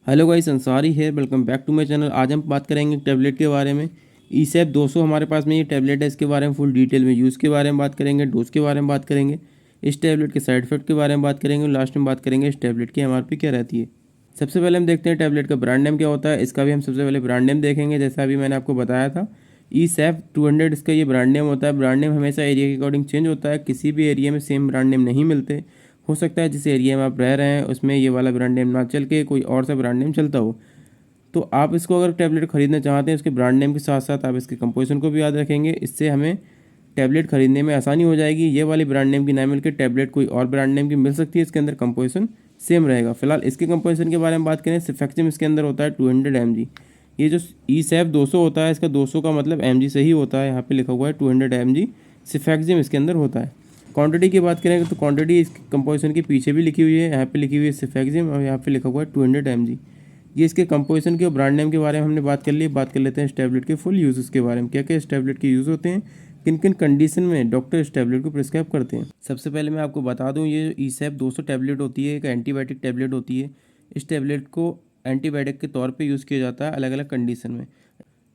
Hello guys, Ansari है। Welcome back to my channel. आज हम बात करेंगे टैबलेट के बारे में। ईसैप 200 हमारे पास में ये टैबलेट है। इसके बारे में फुल डिटेल में यूज़ के बारे में बात करेंगे, डोज के बारे में बात करेंगे, इस टैबलेट के साइड इफेक्ट के बारे में बात करेंगे और लास्ट में बात करेंगे इस टैबलेट की एमआरपी क्या रहती है। सबसे पहले हम देखते हैं टैबलेट का ब्रांड नेम क्या होता है। इसका भी हम सबसे पहले ब्रांड नेम देखेंगे, जैसा अभी मैंने आपको बताया था। ईसैप 200 इसका ये ब्रांड नेम होता है। ब्रांड नेम हमेशा एरिया के अकॉर्डिंग चेंज होता है। किसी भी एरिया में सेम ब्रांड नेम नहीं मिलते। हो सकता है जिस एरिया में आप रह रहे हैं उसमें ये वाला ब्रांड नेम ना चल के कोई और सा ब्रांड नेम चलता हो। तो आप इसको अगर टैबलेट खरीदना चाहते हैं उसके ब्रांड नेम के साथ साथ आप इसके कंपोजिशन को भी याद रखेंगे। इससे हमें टैबलेट खरीदने में आसानी हो जाएगी। ये वाली ब्रांड नेम की ना मिलकर टैबलेट कोई और ब्रांड नेम की मिल सकती है। इसके अंदर कंपोजिशन सेम रहेगा। फिलहाल इसके कंपोजिशन के बारे में बात करें, सिफेक्सिम इसके अंदर होता है 200 mg। ये जो ईसैप 200 होता है, इसका 200 का मतलब mg से ही होता है। यहाँ पे लिखा हुआ है 200 mg सिफेक्सिम इसके अंदर होता है। क्वांटिटी की बात करें तो क्वांटिटी इस कंपोजिशन के पीछे भी लिखी हुई है। यहाँ पे लिखी हुई है सिफेक्सिम और यहाँ पे लिखा हुआ है 200 mg। ये इसके कंपोजिशन के और ब्रांड नेम के बारे में हमने बात कर ली। बात कर लेते हैं इस टैबलेट के फुल यूज़ के बारे में। क्या क्या इस टैबलेट के यूज़ होते हैं, किन किन कंडीशन में डॉक्टर इस टैबलेट को प्रिस्क्राइब करते हैं। सबसे पहले मैं आपको बता दूं, ये ईसैप 200 टैबलेट होती है, एक एंटीबायोटिक टैबलेट होती है। इस टैबलेट को एंटीबायोटिक के तौर पे यूज़ किया जाता है अलग अलग कंडीशन में।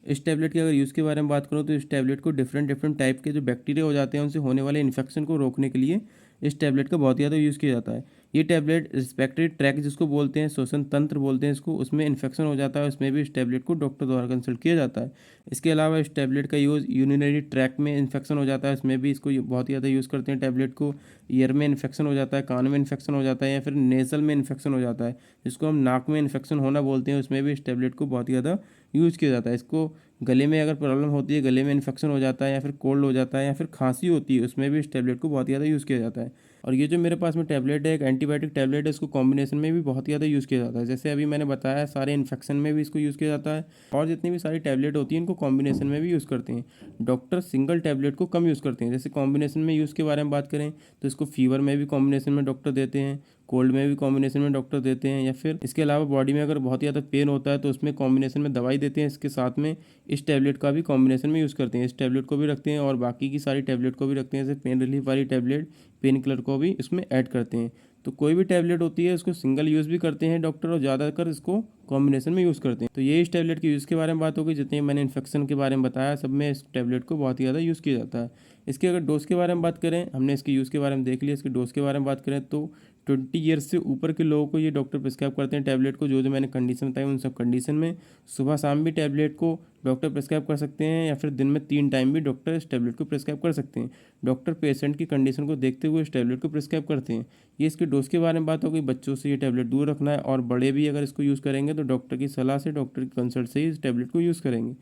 इस टैबलेट के अगर यूज़ के बारे में बात करूँ तो इस टैबलेट को डिफरेंट डिफरेंट टाइप के जो बैक्टीरिया हो जाते हैं उनसे होने वाले इन्फेक्शन को रोकने के लिए इस टैबलेट का बहुत ज़्यादा यूज़ किया जाता है। ये टैबलेट रिस्पेक्टरी ट्रैक जिसको बोलते हैं, श्वसन तंत्र बोलते हैं इसको, उसमें इन्फेक्शन हो जाता है, उसमें भी इस टैबलेट को डॉक्टर द्वारा कंसल्ट किया जाता है। इसके अलावा इस टैबलेट का यूज़ यूरिनरी ट्रैक में इन्फेक्शन हो जाता है, इसमें भी इसको बहुत ज़्यादा यूज़ करते हैं टैबलेट को। ईयर में इन्फेक्शन हो जाता है, कान में इन्फेक्शन हो जाता है, या फिर नेज़ल में इन्फेक्शन हो जाता है जिसको हम नाक में इन्फेक्शन होना बोलते हैं, उसमें भी इस टैबलेट को बहुत ज़्यादा यूज़ किया जाता है। इसको गले में अगर प्रॉब्लम होती है, गले में इन्फेक्शन हो जाता है, या फिर कोल्ड हो जाता है, या फिर खांसी होती है, उसमें भी इस टैबलेट को बहुत ज़्यादा यूज़ किया जाता है। और ये जो मेरे पास में टैबलेट है, एक एंटीबायोटिक टैबलेट है, इसको कॉम्बिनेशन में भी बहुत ज़्यादा यूज़ किया जाता है। जैसे अभी मैंने बताया, सारे इन्फेक्शन में भी इसको यूज़ किया जाता है। और जितनी भी सारी टैबलेट होती है इनको कॉम्बिनेशन में भी यूज़ करते हैं। डॉक्टर सिंगल टैबलेट को कम यूज़ करते हैं। जैसे कॉम्बिनेशन में यूज़ के बारे में बात करें तो इसको फीवर में भी कॉम्बिनेशन में डॉक्टर देते हैं, कोल्ड में भी कॉम्बिनेशन में डॉक्टर देते हैं, या फिर इसके अलावा बॉडी में अगर बहुत ज़्यादा पेन होता है तो उसमें कॉम्बिनेशन में दवाई देते हैं। इसके साथ में इस टैबलेट का भी कॉम्बिनेशन में यूज़ करते हैं। इस टैबलेट को भी रखते हैं और बाकी की सारी टैबलेट को भी रखते हैं। जैसे पेन रिलीफ वाली टैबलेट, पेन किलर को भी इसमें ऐड करते हैं। तो कोई भी टैबलेट होती है उसको सिंगल यूज़ भी करते हैं डॉक्टर, और ज़्यादातर इसको कॉम्बिनेशन में यूज़ करते हैं। तो ये इस टैबलेट के यूज़ के बारे में बात होगी। जितने मैंने इन्फेक्शन के बारे में बताया सब में इस टैबलेट को बहुत ही ज़्यादा यूज़ किया जाता है। इसके अगर डोज के बारे में बात करें, हमने इसके यूज़ के बारे में देख लिया। इसके डोज के बारे में बात करें तो 20 ईयर्स से ऊपर के लोगों को ये डॉक्टर प्रिस्क्राइब करते हैं टैबलेट को। जो जो मैंने कंडीशन बताई उन सब कंडीशन में सुबह शाम भी टैबलेट को डॉक्टर प्रिस्क्राइब कर सकते हैं, या फिर दिन में 3 टाइम भी डॉक्टर इस टैबलेट को प्रिस्क्राइब कर सकते हैं। डॉक्टर पेशेंट की कंडीशन को देखते हुए इस टैबलेट को प्रिस्क्राइब करते हैं। ये इसके डोज के बारे में बात हो गई। बच्चों से ये टैबलेट दूर रखना है, और बड़े भी अगर इसको यूज़ करेंगे तो डॉक्टर की सलाह से, डॉक्टर की कंसल्ट से ही इस टैबलेट को यूज़ करेंगे।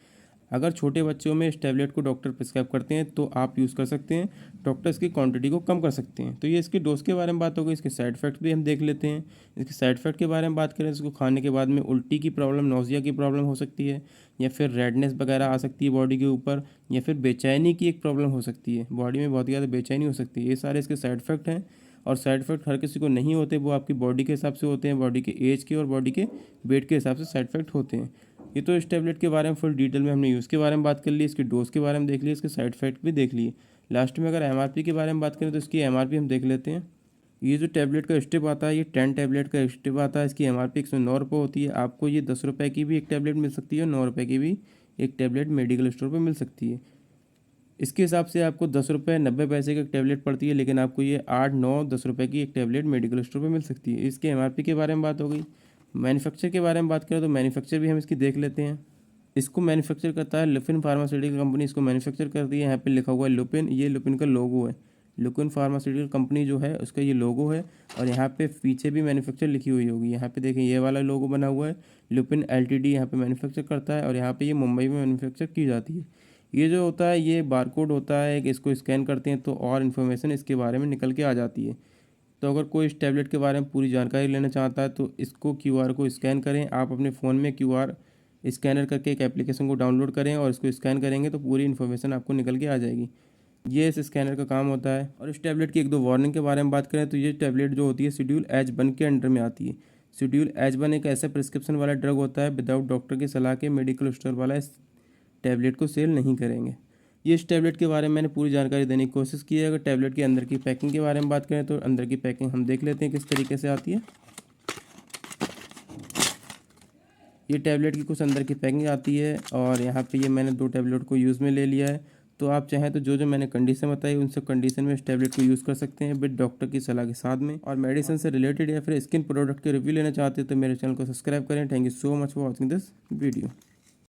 अगर छोटे बच्चों में इस टैबलेट को डॉक्टर प्रिस्क्राइब करते हैं तो आप यूज़ कर सकते हैं। डॉक्टर इसकी क्वांटिटी को कम कर सकते हैं। तो ये इसके डोज के बारे में बात हो गई। इसके साइड इफेक्ट भी हम देख लेते हैं। इसके साइड इफेक्ट के बारे में बात करें, इसको खाने के बाद में उल्टी की प्रॉब्लम, नौजिया की प्रॉब्लम हो सकती है, या फिर रेडनेस वगैरह आ सकती है बॉडी के ऊपर, या फिर बेचैनी की एक प्रॉब्लम हो सकती है, बॉडी में बहुत ज़्यादा बेचैनी हो सकती है। ये सारे इसके साइड इफेक्ट हैं। और साइड इफेक्ट हर किसी को नहीं होते, वो आपकी बॉडी के हिसाब से होते हैं, बॉडी के एज के और बॉडी के वेट के हिसाब से साइड इफेक्ट होते हैं। ये तो इस टैबलेट के बारे में फुल डिटेल में हमने यूज़ के बारे में बात कर ली, इसकी डोज के बारे में देख लिया, इसके साइड इफेक्ट भी देख लिए। लास्ट में अगर एमआरपी के बारे में बात करें तो इसकी एमआरपी हम देख लेते हैं। ये जो टैबलेट का स्ट्रिप आता है, ये 10 टैबलेट का स्ट्रिप आता है। इसकी एमआरपी 109 रुपये होती है। आपको ये 10 रुपये की भी एक टैबलेट मिल सकती है और 9 रुपये की भी एक टैबलेट मेडिकल स्टोर पर मिल सकती है। इसके हिसाब से आपको 10 रुपये 90 पैसे की एक टैबलेट पड़ती है, लेकिन आपको ये 8, 9, 10 रुपये की एक टैबलेट मेडिकल स्टोर पर मिल सकती है। इसके एमआरपी के बारे में बात हो गई। मैन्युफैक्चर के बारे में बात करें तो मैन्युफैक्चर भी हम इसकी देख लेते हैं। इसको मैन्युफैक्चर करता है लुपिन फार्मास्यूटिकल कंपनी, इसको मैन्युफैक्चर करती है। यहाँ पे लिखा हुआ है लुपिन, ये लुपिन का लोगो है। लुपिन फार्मास्यूटिकल कंपनी जो है उसका ये लोगो है, और यहाँ पे पीछे भी मैन्युफैक्चर लिखी हुई होगी। यहाँ पे देखें ये वाला लोगो बना हुआ है, लुपिन एलटीडी यहाँ पे मैन्युफैक्चर करता है, और यहाँ पे ये मुंबई में मैन्युफैक्चर की जाती है। ये जो होता है ये बारकोड होता है, कि इसको स्कैन करते हैं तो और इन्फॉर्मेशन इसके बारे में निकल के आ जाती है। तो अगर कोई इस टैबलेट के बारे में पूरी जानकारी लेना चाहता है तो इसको क्यूआर को स्कैन करें। आप अपने फ़ोन में क्यूआर स्कैनर करके एक एप्लीकेशन को डाउनलोड करें और इसको स्कैन करेंगे तो पूरी इन्फॉर्मेशन आपको निकल के आ जाएगी। ये इस स्कैनर का काम होता है। और इस टैबलेट की 1-2 वार्निंग के बारे में बात करें तो ये टैबलेट जो होती है शेड्यूल H1 के अंडर में आती है। शेड्यूल H1 एक ऐसा प्रिस्क्रिप्शन वाला ड्रग होता है, विदाउट डॉक्टर की सलाह के मेडिकल स्टोर वाला इस टैबलेट को सेल नहीं करेंगे। ये इस टैबलेट के बारे में मैंने पूरी जानकारी देने की कोशिश की है। अगर टैबलेट के अंदर की पैकिंग के बारे में बात करें तो अंदर की पैकिंग हम देख लेते हैं किस तरीके से आती है। ये टैबलेट की कुछ अंदर की पैकिंग आती है और यहाँ पे ये मैंने 2 टैबलेट को यूज़ में ले लिया है। तो आप चाहें तो जो जो मैंने कंडीशन बताई उन सब कंडीशन में इस टैबलेट को यूज़ कर सकते हैं विद डॉक्टर की सलाह के साथ में। और मेडिसिन से रिलेटेड या फिर स्किन प्रोडक्ट के रिव्यू लेना चाहते हैं तो मेरे चैनल को सब्सक्राइब करें। Thank you so much for watching this video.